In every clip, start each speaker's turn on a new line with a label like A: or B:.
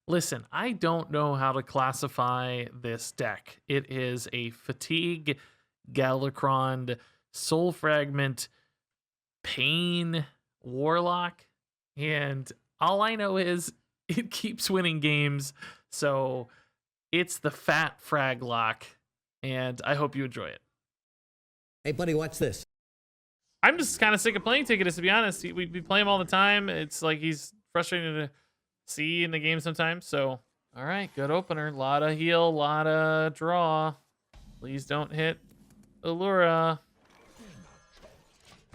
A: Listen, I don't know how to classify this deck. It is a Fatigue, Galakrond, Soul Fragment, Pain, Warlock, and all I know is it keeps winning games. So it's the Fat Frag Lock, and I hope you enjoy it.
B: Hey, buddy, watch this.
A: I'm just kind of sick of playing Ticketus, to be honest. We play him all the time. It's like he's frustrating to see in the game sometimes. So, all right, good opener. Lot of heal, lot of draw. Please don't hit Allura.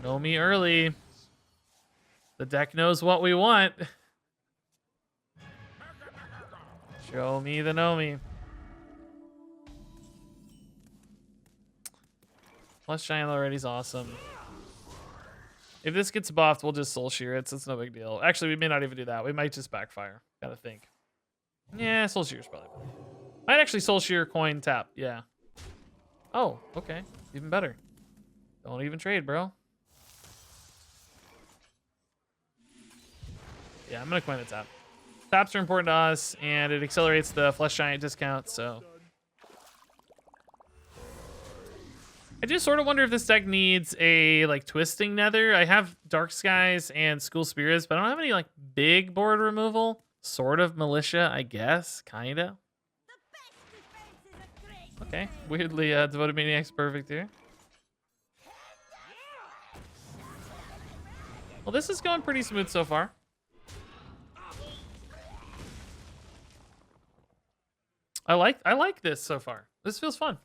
A: Nomi early. The deck knows what we want. Show me the Nomi. Plus Giant already is awesome. If this gets buffed, we'll just Soul Shear it, so it's no big deal. Actually, we may not even do that. We might just Backfire. Gotta think. Yeah, Soul Shear's probably better. Might actually Soul Shear coin tap. Yeah. Oh, okay. Even better. Don't even trade, bro. Yeah, I'm gonna coin the tap. Taps are important to us, and it accelerates the Flesh Giant discount, so. I just sort of wonder if this deck needs a like Twisting Nether. I have Dark Skies and School Spirits, but I don't have any like big board removal. Sort of Militia, I guess, kinda. Okay, weirdly Devoted Maniac's perfect here. Well, this is going pretty smooth so far. I like this so far. This feels fun.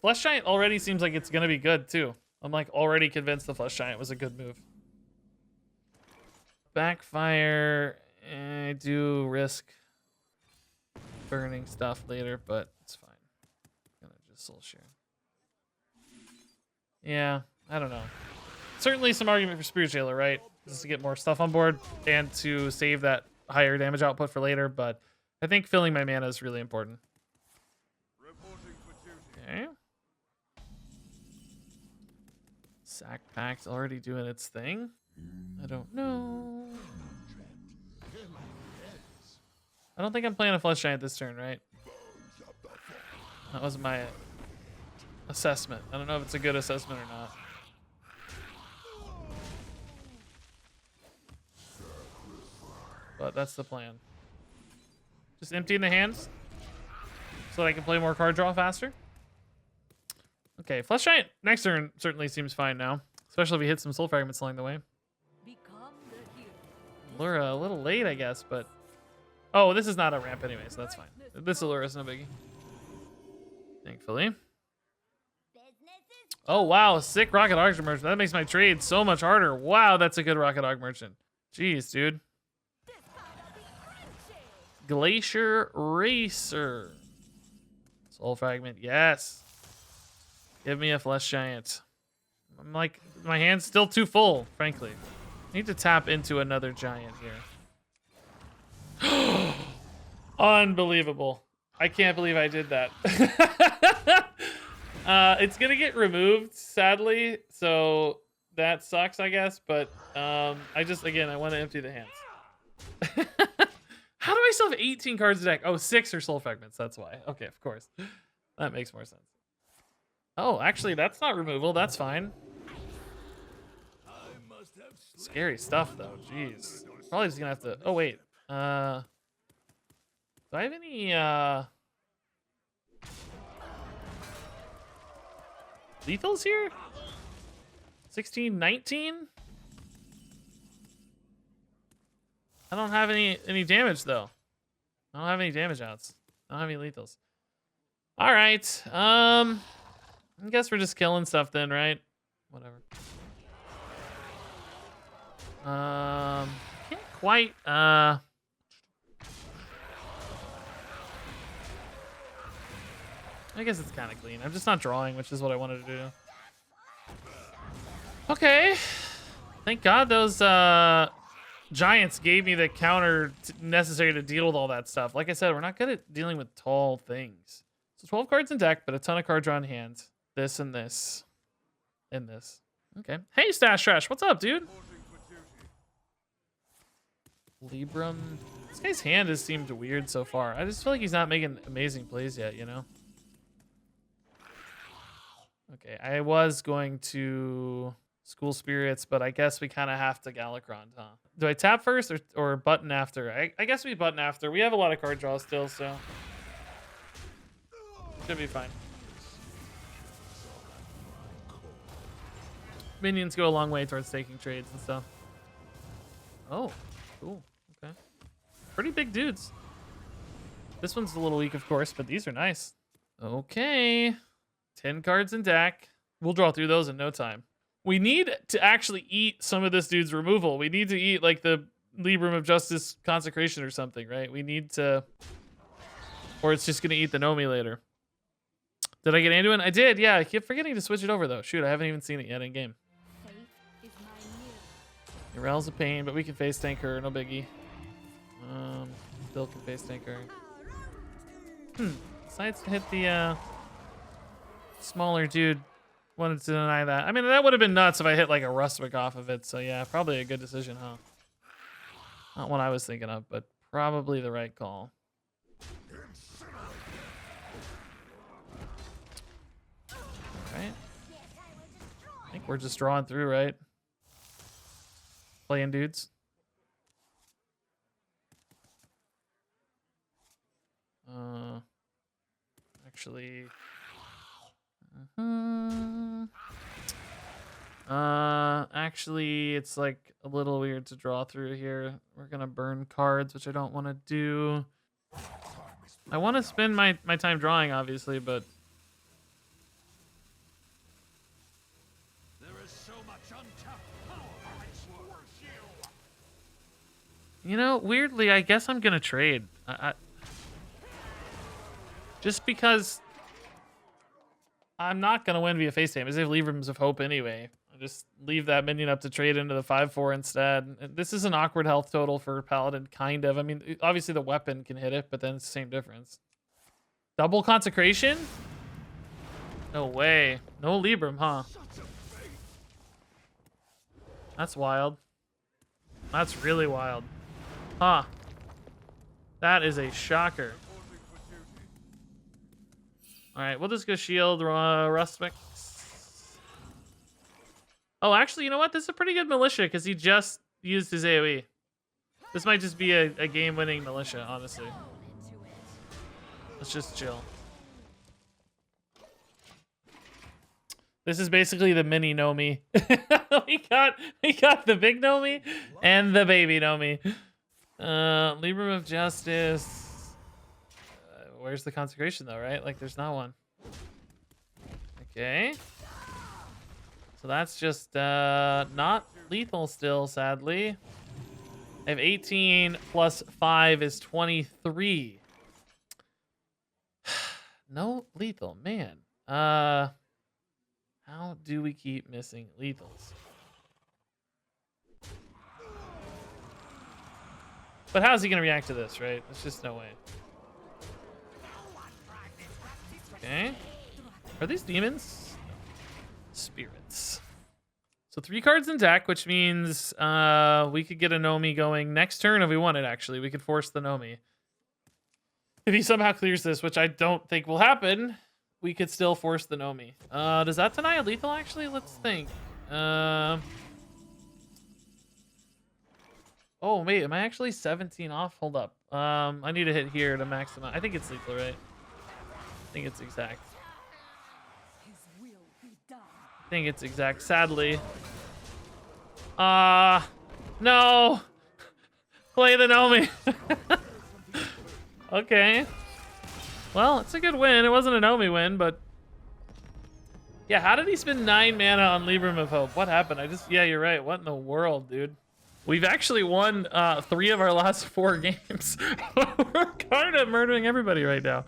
A: Flesh Giant already seems like it's gonna be good too. I'm like already convinced the Flesh Giant was a good move. Backfire, I do risk burning stuff later, but it's fine. I'm gonna just Soul Share. Yeah, I don't know. Certainly some argument for Spirit Jailer, right? Just to get more stuff on board and to save that higher damage output for later, but I think filling my mana is really important. Okay. Sack Pack's already doing its thing. I don't know. I don't think I'm playing a Flesh Giant this turn, right? That was my assessment. I don't know if it's a good assessment or not. But that's the plan. Just emptying the hands so that I can play more card draw faster. Okay, Flesh Giant next turn certainly seems fine now, especially if we hit some Soul Fragments along the way. Allura a little late, I guess, but oh, this is not a ramp anyway, so that's fine. This Allura is no biggie. Thankfully. Oh wow, sick Rocket Dog Merchant. That makes my trade so much harder. Wow, that's a good Rocket Dog Merchant. Jeez, dude. Glacier Racer. Soul Fragment, yes. Give me a Flesh Giant. I'm like, my hand's still too full, frankly. I need to tap into another giant here. Unbelievable. I can't believe I did that. It's gonna get removed, sadly, so that sucks, I guess, but I want to empty the hands. How do I still have 18 cards in the deck? Oh, 6 are Soul Fragments, that's why. Okay, of course. That makes more sense. Oh, actually, that's not removal. That's fine. Scary stuff, though. Jeez. Probably just gonna have to... Oh, wait. Do I have any, lethals here? 16, 19? I don't have any damage, though. I don't have any damage outs. I don't have any lethals. All right. I guess we're just killing stuff then, right? Whatever. Can't quite, I guess it's kind of clean. I'm just not drawing, which is what I wanted to do. Okay. Thank God those, giants gave me the counter necessary to deal with all that stuff. Like I said, we're not good at dealing with tall things. So 12 cards in deck, but a ton of card draw in hand. This and this. And this. Okay. Hey, Stash Trash. What's up, dude? Libram. This guy's hand has seemed weird so far. I just feel like he's not making amazing plays yet, you know? Okay, I was going to School Spirits, but I guess we kind of have to Galakrond, huh? Do I tap first or button after? I guess we button after. We have a lot of card draw still, so should be fine. Minions go a long way towards taking trades and stuff. Oh, cool. Okay. Pretty big dudes. This one's a little weak, of course, but these are nice. Okay. 10 cards in deck. We'll draw through those in no time. We need to actually eat some of this dude's removal. We need to eat like the Libram of Justice Consecration or something, right? We need to... Or it's just going to eat the Nomi later. Did I get Anduin? I did, yeah. I keep forgetting to switch it over, though. Shoot, I haven't even seen it yet in game. Urel's a pain, but we can face tank her, no biggie. Bill can face tank her. Decides to hit the smaller dude. Wanted to deny that. I mean, that would have been nuts if I hit like a Rustwick off of it. So yeah, probably a good decision, huh? Not what I was thinking of, but probably the right call. Alright. I think we're just drawing through, right? Playing dudes. Actually... Actually, it's like a little weird to draw through here. We're gonna burn cards, which I don't want to do. I want to spend my time drawing, obviously, but
C: there is so much untapped power.
A: you know, weirdly, I guess I'm gonna trade. Just because I'm not gonna win via face time. As if Librams of Hope anyway. I just leave that minion up to trade into the 5/4 instead. This is an awkward health total for Paladin, kind of. I mean, obviously the weapon can hit it, but then it's the same difference. Double Consecration? No way. No Libram, huh? That's wild. That's really wild. Huh. That is a shocker. All right, we'll just go shield Rustwick. Oh, actually, you know what? This is a pretty good militia because he just used his AoE. This might just be a game-winning militia, honestly. Let's just chill. This is basically the mini Nomi. we got the big Nomi and the baby Nomi. Libram of Justice. Where's the consecration though, right? Like there's not one. Okay. So that's just not lethal still, sadly. I have 18 plus 5 is 23. No lethal, man. How do we keep missing lethals? But how's he gonna react to this, right? There's just no way. Okay. Are these demons? No. Spirits. So 3 cards in deck, which means we could get a Nomi going next turn if we wanted, actually. We could force the Nomi. If he somehow clears this, which I don't think will happen, we could still force the Nomi. Does that deny a lethal, actually? Let's think. Oh, wait. Am I actually 17 off? Hold up. I need to hit here to maximize. I think it's lethal, right? I think it's exact. I think it's exact. Sadly. No. Play the Nomi. Okay. Well, it's a good win. It wasn't a Nomi win, but yeah, how did he spend 9 mana on Libram of Hope? What happened? Yeah, you're right. What in the world, dude? We've actually won 3 of our last 4 games. We're kind of murdering everybody right now.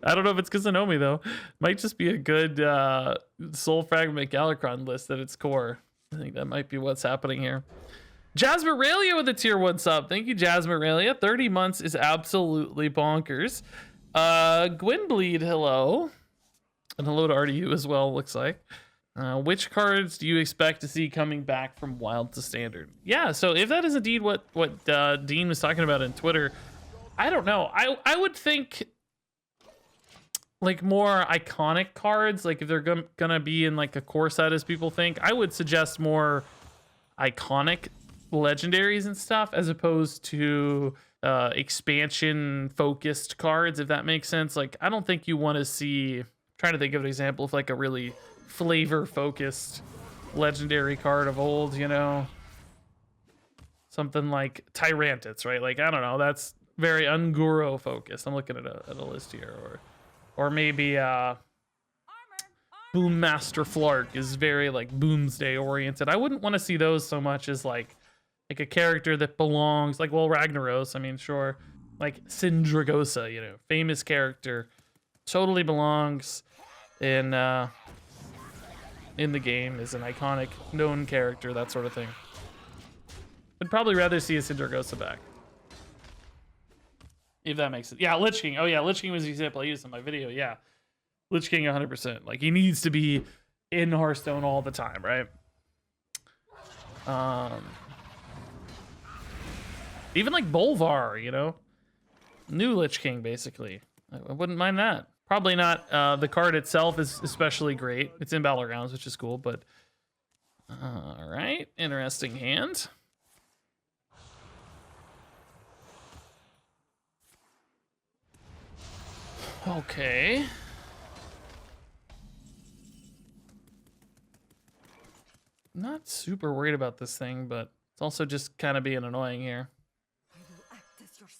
A: I don't know if it's because of Nomi, though. Might just be a good Soul Fragment Galakrond list at its core. I think that might be what's happening here. Jasmeralia with a tier 1 sub. Thank you, Jasmeralia. 30 months is absolutely bonkers. Gwynbleed, hello. And hello to RDU as well, looks like. Which cards do you expect to see coming back from Wild to Standard? Yeah, so if that is indeed what Dean was talking about in Twitter, I don't know. I would think like more iconic cards, like if they're gonna be in like a core set as people think, I would suggest more iconic legendaries and stuff as opposed to expansion focused cards, if that makes sense. Like I don't think you want to see, I'm trying to think of an example of like a really flavor focused legendary card of old, you know, something like Tyrantits, right? Like I don't know, that's very Unguro focused. I'm looking at a list here. Or maybe Boommaster Flark is very like Boomsday oriented. I wouldn't want to see those so much as like a character that belongs, like, well, Ragnaros, I mean, sure, like Syndragosa, you know, famous character, totally belongs in the game, is an iconic known character, that sort of thing. I'd probably rather see a Syndragosa back, if that makes it. Yeah, Lich King. Oh yeah, Lich King was the example I used in my video. Yeah, Lich King 100%. Like he needs to be in Hearthstone all the time, right? Even like Bolvar, you know, new Lich King basically. I wouldn't mind that. Probably not. The card itself is especially great. It's in Battlegrounds, which is cool. But all right, interesting hand. Okay. Not super worried about this thing, but it's also just kind of being annoying here.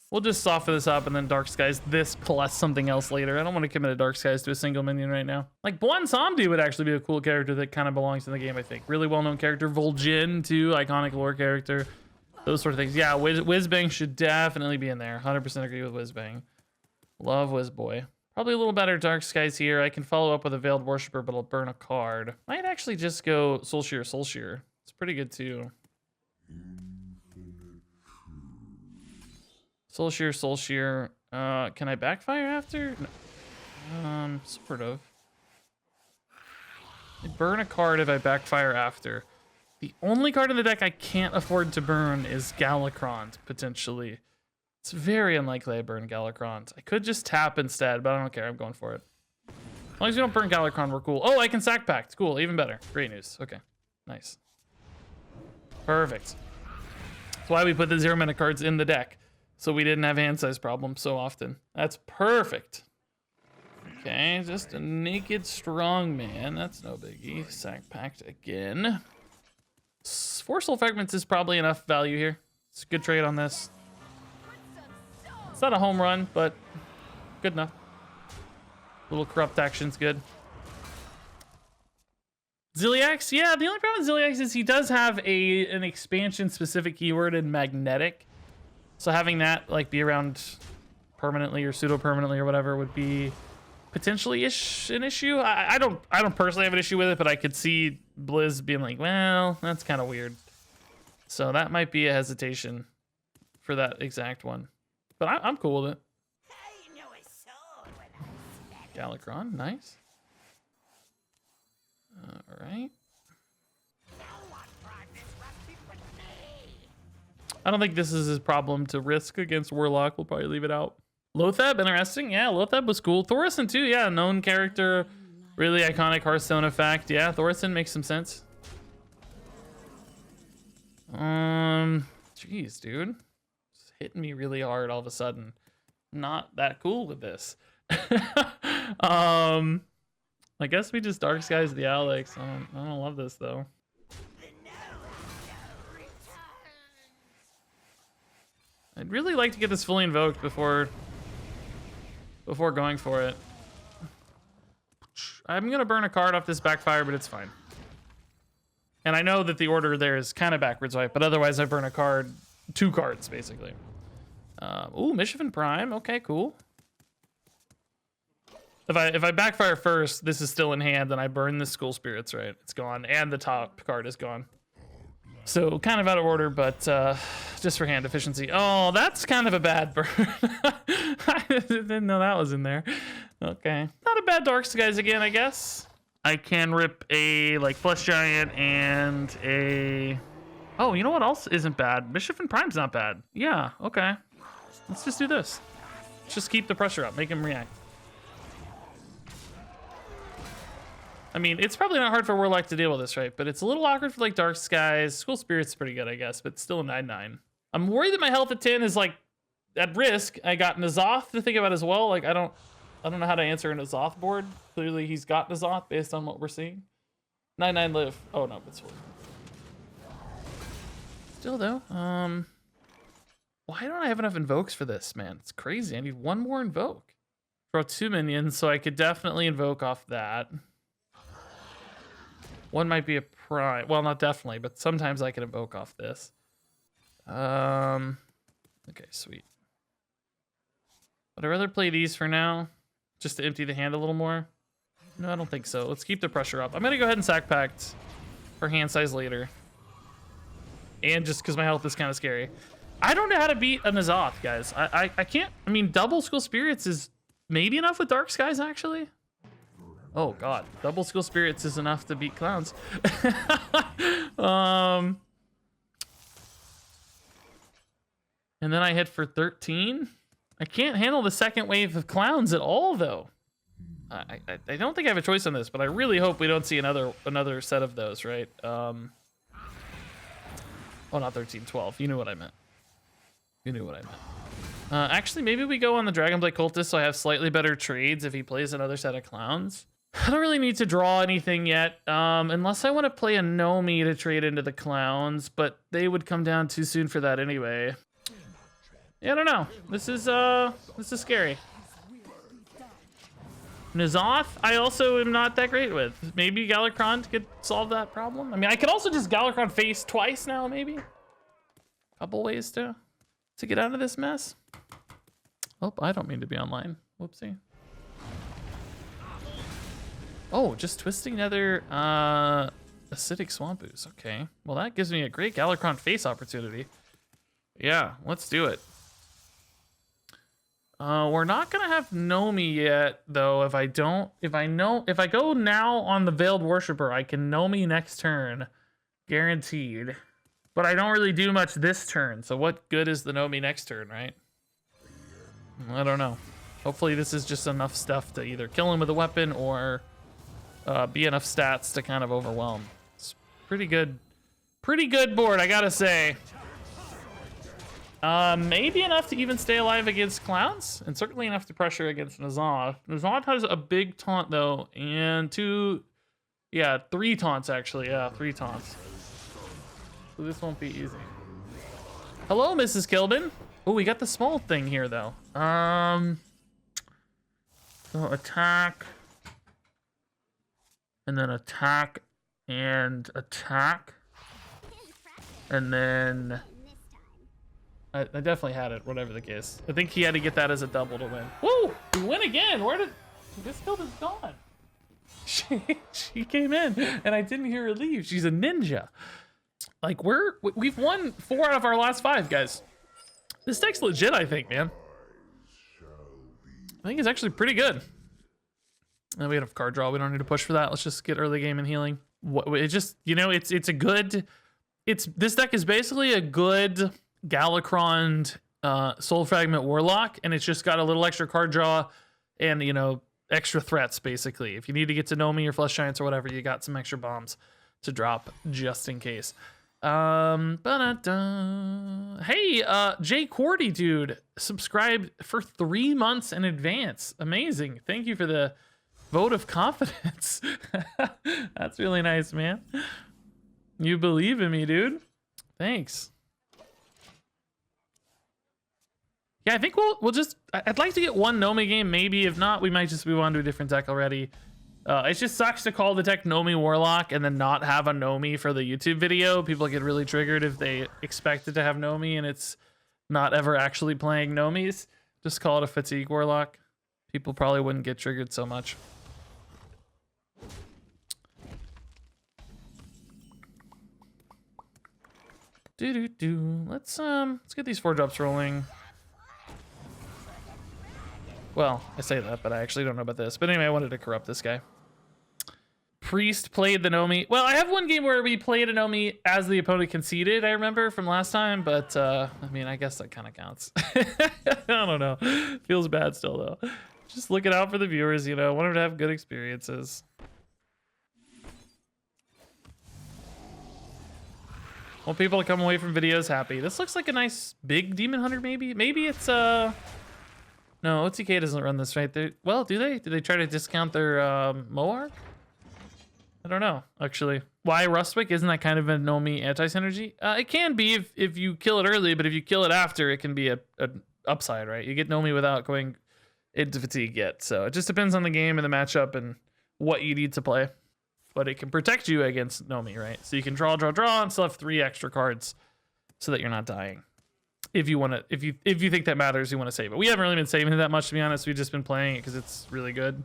A: We'll just soften this up and then Dark Skies this plus something else later. I don't want to commit a Dark Skies to a single minion right now. Like Bwan Samdi would actually be a cool character that kind of belongs in the game, I think. Really well-known character. Vol'jin too, iconic lore character. Those sort of things. Yeah, Whizbang should definitely be in there. 100% agree with Whizbang. Love Whizboy. Probably a little better Dark Skies here. I can follow up with a Veiled Worshipper, but I'll burn a card. Might actually just go Soulshear. It's pretty good too. Soulshear. Can I Backfire after? No. Sort of. I burn a card if I Backfire after. The only card in the deck I can't afford to burn is Galakrond, potentially. It's very unlikely I burn Galakrond. I could just tap instead, but I don't care. I'm going for it. As long as we don't burn Galakrond, we're cool. Oh, I can sack Pact. Cool, even better. Great news. Okay, nice. Perfect. That's why we put the 0-mana cards in the deck, so we didn't have hand size problems so often. That's perfect. Okay, just a naked strong man. That's no biggie. Sack Pact again. 4 soul fragments is probably enough value here. It's a good trade on this. It's not a home run, but good enough. Little corrupt action's good. Ziliax, yeah, the only problem with Ziliax is he does have an expansion specific keyword in magnetic. So having that like be around permanently or pseudo permanently or whatever would be potentially an issue. I don't personally have an issue with it, but I could see Blizz being like, well, that's kind of weird. So that might be a hesitation for that exact one. But I'm cool with it. Galakrond, nice. All right. I don't think this is his problem to risk against Warlock. We'll probably leave it out. Lothab, interesting. Yeah, Lothab was cool. Thorison too, yeah, known character. Really iconic Hearthstone effect. Yeah, Thorison makes some sense. Jeez, dude. It's hitting me really hard all of a sudden. Not that cool with this. I guess we just Dark Skies the Alex. I don't love this though. I'd really like to get this fully invoked before going for it. I'm gonna burn a card off this Backfire, but it's fine. And I know that the order there is kind of backwards, right? But otherwise I burn a card, 2 cards basically. Ooh, Mischief and Prime. Okay, cool. If I Backfire first, this is still in hand, and I burn the School Spirits, right? It's gone, and the top card is gone. So kind of out of order, but just for hand efficiency. Oh, that's kind of a bad burn. I didn't know that was in there. Okay, not a bad Dark Skies again, I guess. I can rip a like Flesh Giant and a... Oh, you know what else isn't bad? Mischief and Prime's not bad. Yeah, okay. Let's just do this. Let's just keep the pressure up. Make him react. I mean, it's probably not hard for Warlock to deal with this, right? But it's a little awkward for like Dark Skies. School Spirit's pretty good, I guess, but still a 9/9. I'm worried that my health at 10 is like at risk. I got N'Zoth to think about as well. Like I don't know how to answer a N'Zoth board. Clearly he's got N'Zoth based on what we're seeing. 9/9 live. Oh no, it's still though. Why don't I have enough invokes for this, man? It's crazy. I need one more invoke. Draw 2 minions, so I could definitely invoke off that. One might be a prime. Well, not definitely, but sometimes I can invoke off this. Okay, sweet. Would I rather play these for now? Just to empty the hand a little more? No, I don't think so. Let's keep the pressure up. I'm going to go ahead and sack pact for hand size later. And just because my health is kind of scary. I don't know how to beat a N'Zoth, guys. I can't. I mean, double School Spirits is maybe enough with Dark Skies, actually. Oh god, double School Spirits is enough to beat clowns. And then I hit for 13. I can't handle the second wave of clowns at all, though. I don't think I have a choice on this, but I really hope we don't see another set of those, right? Oh, not 13, 12. You knew what I meant. You knew what I meant. Actually, maybe we go on the Dragonblade Cultist so I have slightly better trades if he plays another set of clowns. I don't really need to draw anything yet, unless I want to play a Nomi to trade into the clowns, but they would come down too soon for that anyway. Yeah, I don't know. This is scary. N'Zoth, I also am not that great with. Maybe Galakrond could solve that problem. I mean, I could also just Galakrond face twice now, maybe. Couple ways to get out of this mess. Oh, I don't mean to be online. Whoopsie. Oh, just twisting another acidic swamp ooze. Okay. Well, that gives me a great Galakrond face opportunity. Yeah, let's do it. We're not gonna have Nomi yet, though. If I go now on the Veiled Worshipper, I can Nomi next turn, guaranteed. But I don't really do much this turn. So what good is the Nomi next turn, right? I don't know. Hopefully this is just enough stuff to either kill him with a weapon or be enough stats to kind of overwhelm. It's pretty good board, I gotta say. Maybe enough to even stay alive against clowns, and certainly enough to pressure against N'Zoth. N'Zoth has a big taunt though, and 3 taunts actually. Yeah, 3 taunts. So this won't be easy. Hello, Mrs. Kilbin. Oh, we got the small thing here though. So attack, and then attack, and attack, and then. I definitely had it, whatever the case. I think he had to get that as a double to win. Woo! We win again! Where did... This build is gone. She came in, and I didn't hear her leave. She's a ninja. Like, we've won 4 out of our last 5, guys. This deck's legit, I think, man. I think it's actually pretty good. And we have card draw. We don't need to push for that. Let's just get early game and healing. It just, you know, it's a good... This deck is basically a good... Galakrond Soul Fragment Warlock, and it's just got a little extra card draw and, you know, extra threats, basically. If you need to get to Nomi or Flesh Giants or whatever, you got some extra bombs to drop just in case. Hey, Jay Cordy, dude, subscribed for 3 months in advance. Amazing. Thank you for the vote of confidence. That's really nice, man. You believe in me, dude. Thanks. Yeah, I think we'll just... I'd like to get one Nomi game, maybe. If not, we might just move on to a different deck already. It just sucks to call the deck Nomi Warlock and then not have a Nomi for the YouTube video. People get really triggered if they expect it to have Nomi and it's not ever actually playing Nomis. Just call it a Fatigue Warlock. People probably wouldn't get triggered so much. Let's get these 4 drops rolling. Well, I say that, but I actually don't know about this. But anyway, I wanted to corrupt this guy. Priest played the Nomi. Well, I have one game where we played a Nomi as the opponent conceded, I remember from last time, but I mean, I guess that kind of counts. I don't know. Feels bad still, though. Just looking out for the viewers, you know, want them to have good experiences. Want people to come away from videos happy. This looks like a nice big demon hunter, maybe. Maybe it's no, OTK doesn't run this, right? Well, do they? Do they try to discount their Moark? I don't know, actually. Why Rustwick? Isn't that kind of a Nomi anti-synergy? It can be if you kill it early, but if you kill it after, it can be an upside, right? You get Nomi without going into fatigue yet. So it just depends on the game and the matchup and what you need to play. But it can protect you against Nomi, right? So you can draw, and still have 3 extra cards so that you're not dying. If you want to, if you think that matters, you want to save it. We haven't really been saving it that much, to be honest. We've just been playing it because it's really good.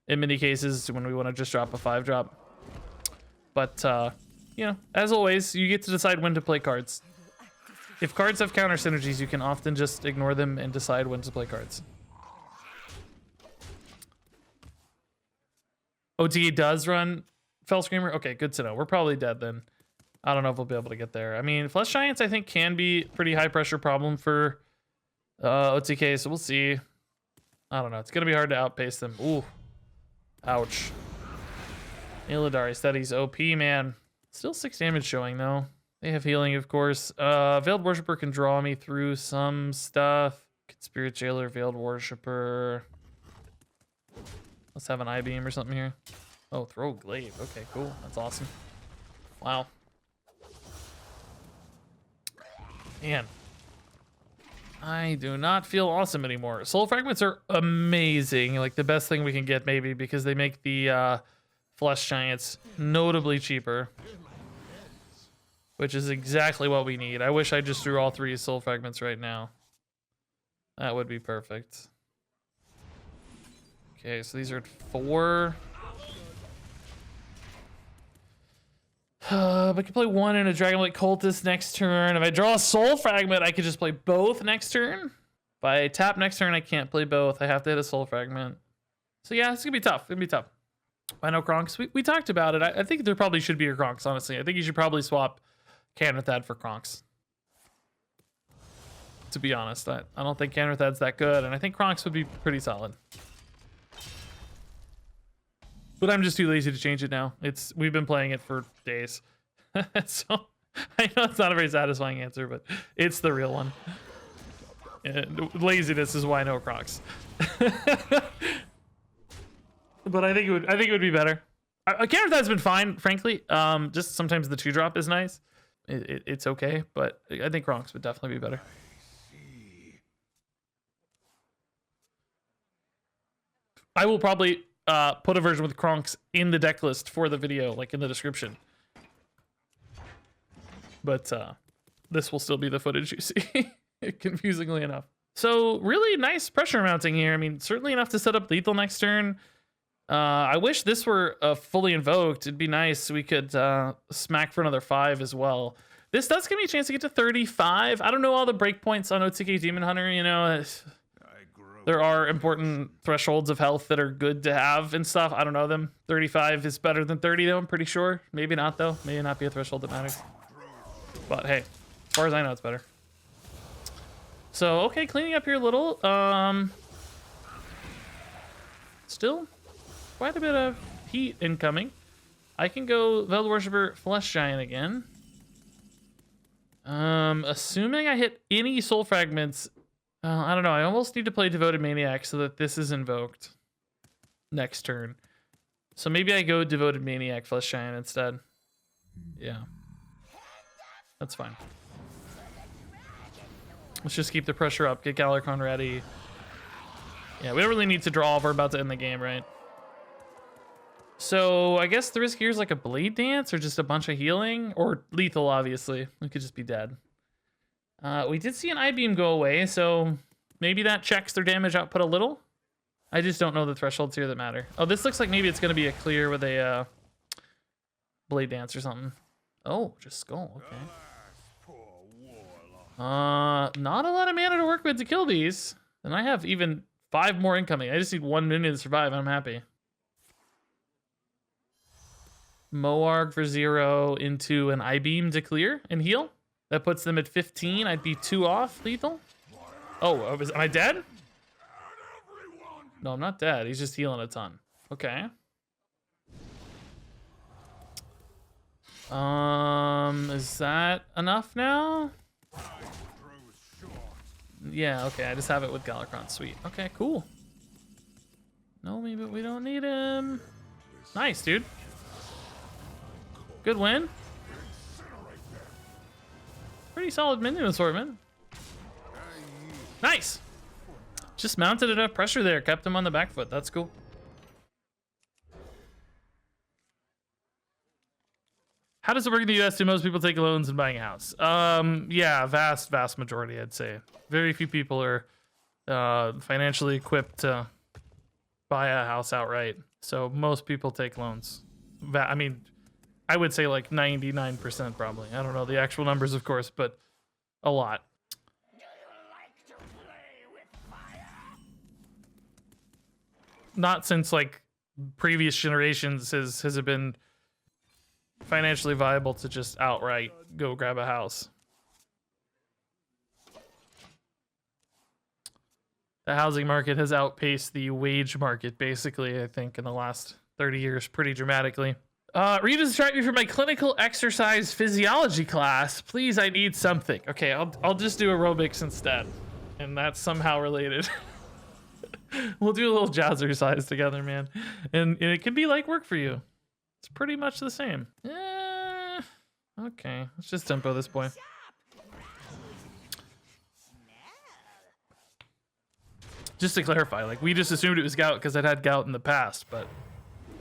A: In many cases, when we want to just drop a 5-drop. But, you know, as always, you get to decide when to play cards. If cards have counter synergies, you can often just ignore them and decide when to play cards. OTA does run Fell Screamer? Okay, good to know. We're probably dead then. I don't know if we'll be able to get there. I mean, Flesh Giants, I think, can be pretty high pressure problem for OTK, so we'll see. I don't know. It's going to be hard to outpace them. Ooh. Ouch. Illidari Steady's OP, man. Still 6 damage showing, though. They have healing, of course. Veiled Worshipper can draw me through some stuff. Spirit Jailer, Veiled Worshipper. Let's have an I-Beam or something here. Oh, throw Glaive. Okay, cool. That's awesome. Wow. Man. I do not feel awesome anymore. Soul Fragments are amazing. Like, the best thing we can get, maybe, because they make the Flesh Giants notably cheaper. Which is exactly what we need. I wish I just threw all 3 Soul Fragments right now. That would be perfect. Okay, so these are at 4. I could play 1 in a Dragonblight Cultist next turn. If I draw a Soul Fragment, I could just play both next turn. If I tap next turn, I can't play both. I have to hit a Soul Fragment. So yeah, it's gonna be tough. It's gonna be tough. I know Kronks. We talked about it. I think there probably should be a Kronks, honestly. I think you should probably swap Canrathad for Kronks. To be honest, I don't think Canrathad's that good, and I think Kronks would be pretty solid. But I'm just too lazy to change it now. We've been playing it for days. So I know it's not a very satisfying answer, but it's the real one. And laziness is why no Kronks. But I think it would be better. Canrathad's been fine, frankly. Just sometimes the 2-drop is nice. It's okay, but I think Kronks would definitely be better. I will probably put a version with Kronks in the deck list for the video, like in the description. But this will still be the footage you see, confusingly enough. So really nice pressure mounting here. I mean, certainly enough to set up lethal next turn. I wish this were fully invoked. It'd be nice. We could smack for another 5 as well. This does give me a chance to get to 35. I don't know all the breakpoints on OTK Demon Hunter, you know. There are important thresholds of health that are good to have and stuff. I don't know them. 35 is better than 30, though, I'm pretty sure. Maybe not, though. Maybe not be a threshold that matters. But hey, as far as I know, it's better. So, okay, cleaning up here a little. Still quite a bit of heat incoming. I can go Veiled Worshipper Flesh Giant again. Assuming I hit any Soul Fragments, I don't know. I almost need to play Devoted Maniac so that this is invoked next turn. So maybe I go Devoted Maniac Flesh Giant instead. Yeah. That's fine. Let's just keep the pressure up. Get Galakrond ready. Yeah, we don't really need to draw if we're about to end the game, right? So I guess the risk here is like a Blade Dance or just a bunch of healing. Or lethal, obviously. We could just be dead. We did see an I-Beam go away, so maybe that checks their damage output a little. I just don't know the thresholds here that matter. Oh, this looks like maybe it's going to be a clear with a Blade Dance or something. Oh, just Skull, okay. Not a lot of mana to work with to kill these. And I have even 5 more incoming. I just need 1 minute to survive and I'm happy. Moarg for 0 into an I-beam to clear and heal. That puts them at 15. I'd be 2 off lethal. Oh, am I dead? No, I'm not dead. He's just healing a ton. Okay. Is that enough now? Yeah, okay. I just have it with Galakrond. Sweet. Okay, cool. Nomi, but we don't need him. Nice, dude. Good win. Pretty solid minion assortment. Nice. Just mounted enough pressure there. Kept him on the back foot. That's cool. How does it work in the US? Do most people take loans and buying a house? Yeah, vast majority, I'd say. Very few people are financially equipped to buy a house outright. So most people take loans. I mean, I would say like 99% probably. I don't know the actual numbers, of course, but a lot. Not since like previous generations has it been financially viable to just outright go grab a house. The housing market has outpaced the wage market, basically, I think, in the last 30 years pretty dramatically. Read to distract me from my clinical exercise physiology class. Please, I need something. Okay, I'll just do aerobics instead. And that's somehow related. We'll do a little jazzercise together, man. And it can be like work for you. It's pretty much the same. Okay, let's just tempo this boy. Just to clarify, like, we just assumed it was gout because I'd had gout in the past, but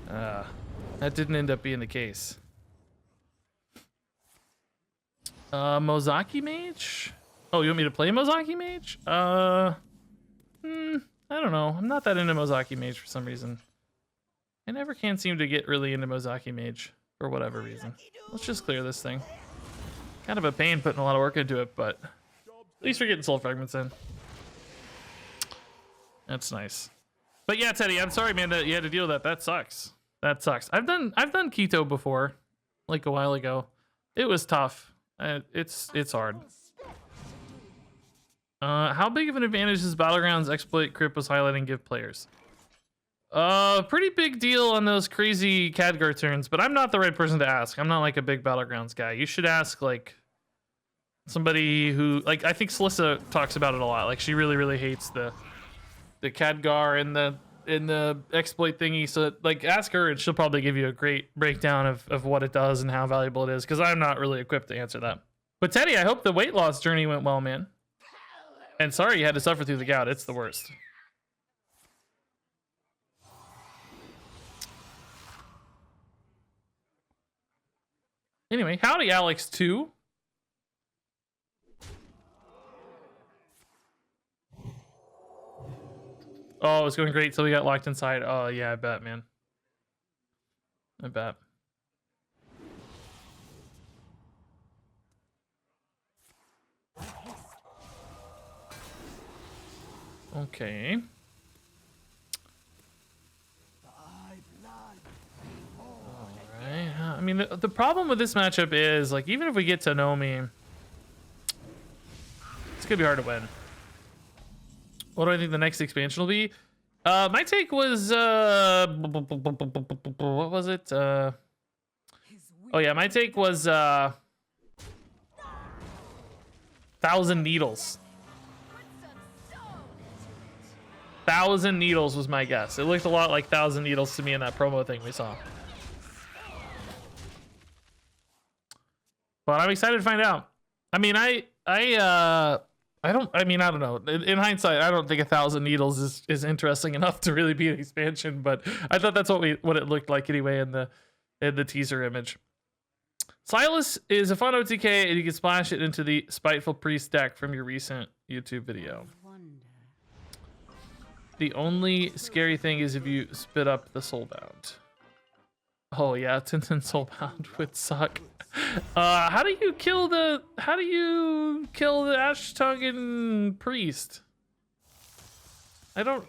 A: that didn't end up being the case. Mozaki Mage? Oh, you want me to play Mozaki Mage? I don't know. I'm not that into Mozaki Mage for some reason. I never can seem to get really into Mozaki Mage for whatever reason. Let's just clear this thing. Kind of a pain putting a lot of work into it, but at least we're getting soul fragments in. That's nice. But yeah, Teddy, I'm sorry, man, that you had to deal with that. That sucks. That sucks. I've done keto before, like a while ago. It was tough. It's hard. How big of an advantage does Battlegrounds exploit Crip was highlighting give players? Pretty big deal on those crazy Khadgar turns, but I'm not the right person to ask. I'm not like a big Battlegrounds guy. You should ask like somebody who, like, I think Celissa talks about it a lot. Like, she really hates the Khadgar and the exploit thingy. So like, ask her and she'll probably give you a great breakdown of what it does and how valuable it is, because I'm not really equipped to answer that. But Teddy, I hope the weight loss journey went well, man. And sorry you had to suffer through the gout. It's the worst. Anyway, howdy, Alex 2. Oh, it's going great till we got locked inside. Oh, yeah, I bet, man. I bet. Okay. Alright. I mean, the problem with this matchup is, like, even if we get to Nomi, it's gonna be hard to win. What do I think the next expansion will be? My take was, what was it? Oh yeah, my take was, 1,000 Needles. 1,000 Needles was my guess. It looked a lot like 1,000 Needles to me in that promo thing we saw. But I'm excited to find out. I mean, I don't know. In hindsight, I don't think 1,000 Needles is interesting enough to really be an expansion, but I thought that's what it looked like anyway in the teaser image. Silas is a fun OTK, and you can splash it into the Spiteful Priest deck from your recent YouTube video. The only scary thing is if you spit up the Soulbound. Oh yeah, Tintin Soulbound would suck. How do you kill the Ash-Tuggen Priest?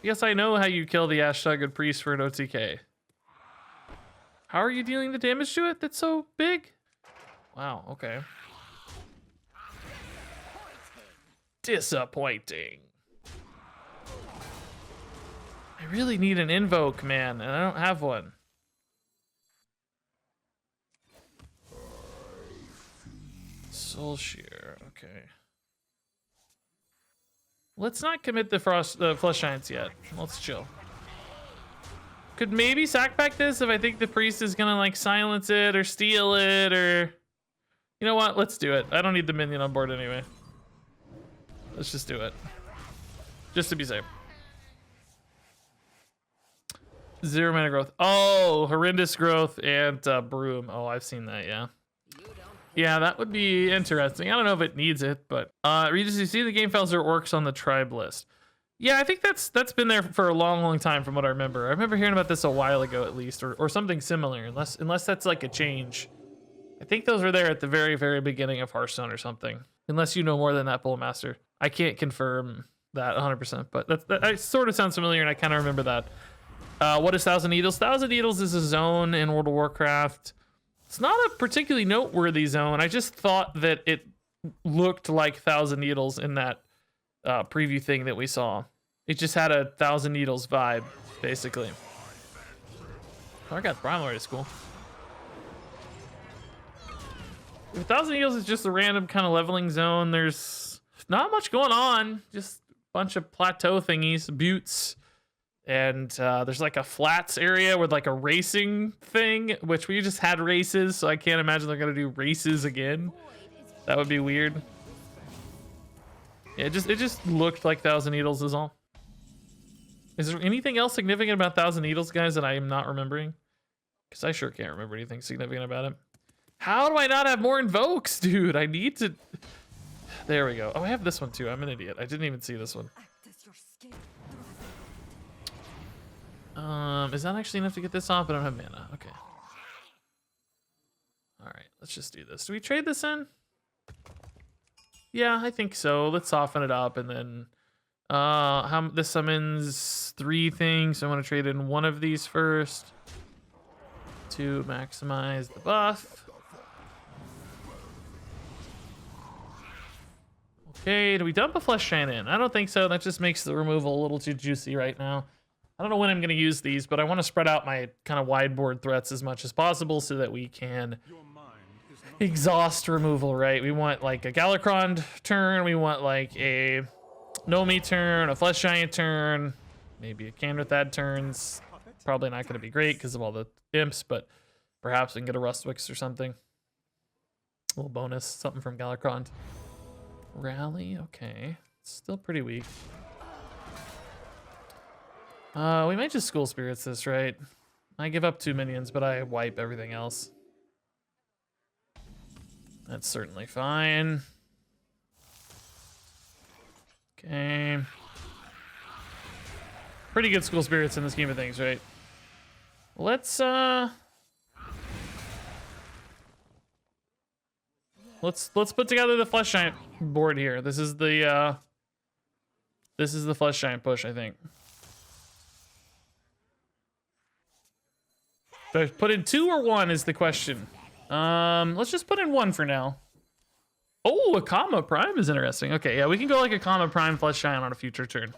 A: Yes, I know how you kill the Ash-Tuggen Priest for an OTK. How are you dealing the damage to it that's so big? Wow, okay. Disappointing. I really need an invoke, man, and I don't have one. Soul Shear, okay. Let's not commit the Flesh Giants yet. Let's chill. Could maybe sackback this if I think the priest is gonna like silence it or steal it or... You know what? Let's do it. I don't need the minion on board anyway. Let's just do it. Just to be safe. 0 mana growth. Oh, horrendous growth and broom. Oh, I've seen that, yeah. Yeah, that would be interesting. I don't know if it needs it, but Regis, you see the game files are orcs on the tribe list. Yeah, I think that's been there for a long time from what I remember. I remember hearing about this a while ago at least, or something similar, unless that's like a change. I think those were there at the very beginning of Hearthstone or something. Unless you know more than that, Bullmaster. I can't confirm that 100%, but that sort of sounds familiar and I kind of remember that. What is Thousand Needles? Thousand Needles is a zone in World of Warcraft. It's not a particularly noteworthy zone. I just thought that it looked like Thousand Needles in that preview thing that we saw. It just had a Thousand Needles vibe, basically. Oh, I got Prime Lord, it's cool. If Thousand Needles is just a random kind of leveling zone, there's not much going on. Just a bunch of plateau thingies, buttes. And there's like a flats area with like a racing thing, which we just had races, so I can't imagine they're gonna do races again. That would be weird. Yeah, it just looked like Thousand Needles is all. Is there anything else significant about Thousand Needles, guys, that I am not remembering? Because I sure can't remember anything significant about it. How do I not have more invokes, dude? I need to... There we go. Oh, I have this one too. I'm an idiot. I didn't even see this one. Is that actually enough to get this off? I don't have mana. Okay. All right, let's just do this. Do we trade this in? Yeah, I think so. Let's soften it up and then this summons 3 things. So I want to trade in one of these first to maximize the buff. Okay, do we dump a Flesh Giant in? I don't think so. That just makes the removal a little too juicy right now. I don't know when I'm going to use these, but I want to spread out my kind of wide board threats as much as possible so that we can exhaust removal, right? We want like a Galakrond turn, we want like a Nomi turn, a Flesh Giant turn, maybe a Candrathad turns. Probably not going to be great because of all the imps, but perhaps we can get a Rustwix or something. A little bonus, something from Galakrond. Rally, okay. Still pretty weak. We might just School Spirits this, right? I give up 2 minions, but I wipe everything else. That's certainly fine. Okay. Pretty good School Spirits in the scheme of things, right? Let's put together the Flesh Giant board here. This is the Flesh Giant push, I think. Do I put in 2 or 1 is the question. Let's just put in 1 for now. Oh, a Kama Prime is interesting. Okay, yeah, we can go like a Kama Prime Flesh Giant on a future turn.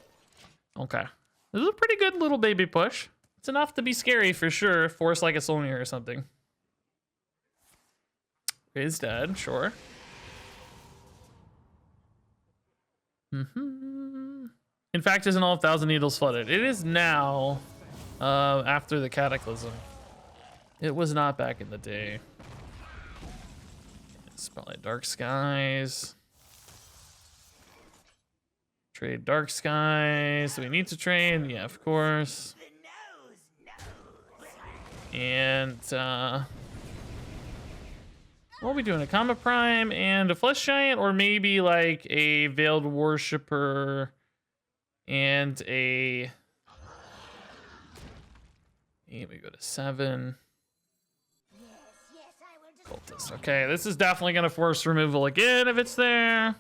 A: Okay. This is a pretty good little baby push. It's enough to be scary for sure. Force like a Solnier or something. Is dead, sure. In fact, isn't all Thousand Needles flooded? It is now, after the Cataclysm. It was not back in the day. It's probably Dark Skies. Trade Dark Skies. Do we need to trade? Yeah, of course. And, what are we doing? A Kama Prime and a Flesh Giant? Or maybe like a Veiled Worshipper and a... Here we go to 7. Cultist. Okay, this is definitely going to force removal again if it's there.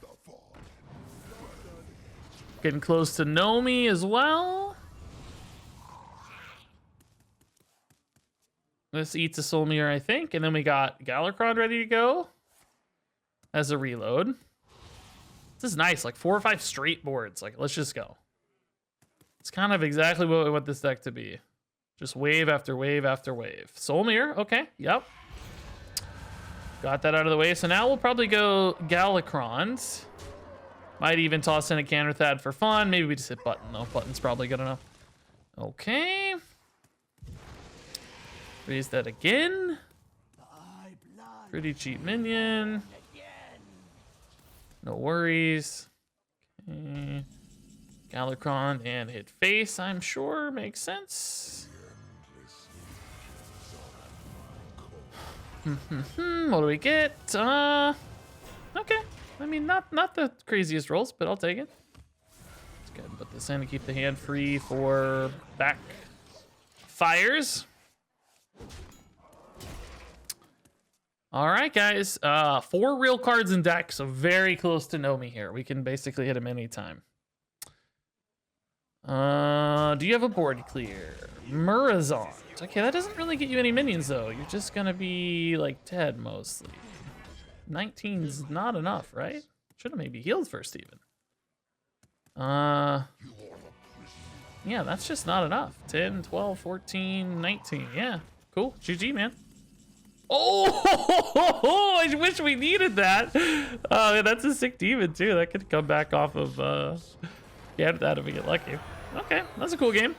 A: Getting close to Nomi as well. This eats a soul mirror, I think. And then we got Galakrond ready to go as a reload. This is nice, like 4 or 5 straight boards. Like, let's just go. It's kind of exactly what we want this deck to be. Just wave after wave after wave. Soul mirror, okay, yep. Got that out of the way. So now we'll probably go Galakrond. Might even toss in a Counter Thad for fun. Maybe we just hit button though. Button's probably good enough. Okay. Raise that again. Pretty cheap minion. No worries. Okay. Galakrond and hit face, I'm sure makes sense. What do we get? Okay. I mean, not the craziest rolls, but I'll take it. Let's go ahead and put this in to keep the hand free for backfires. All right, guys. 4 real cards in deck, so very close to Nomi here. We can basically hit him anytime. Do you have a board clear? Murazon. Okay, that doesn't really get you any minions, though. You're just gonna be, like, dead, mostly. 19's not enough, right? Should have maybe healed first, even. Yeah, that's just not enough. 10, 12, 14, 19. Yeah, cool. GG, man. Oh, I wish we needed that. Oh, that's a sick demon, too. That could come back off of, yeah, that if we get lucky. Okay, that's a cool game.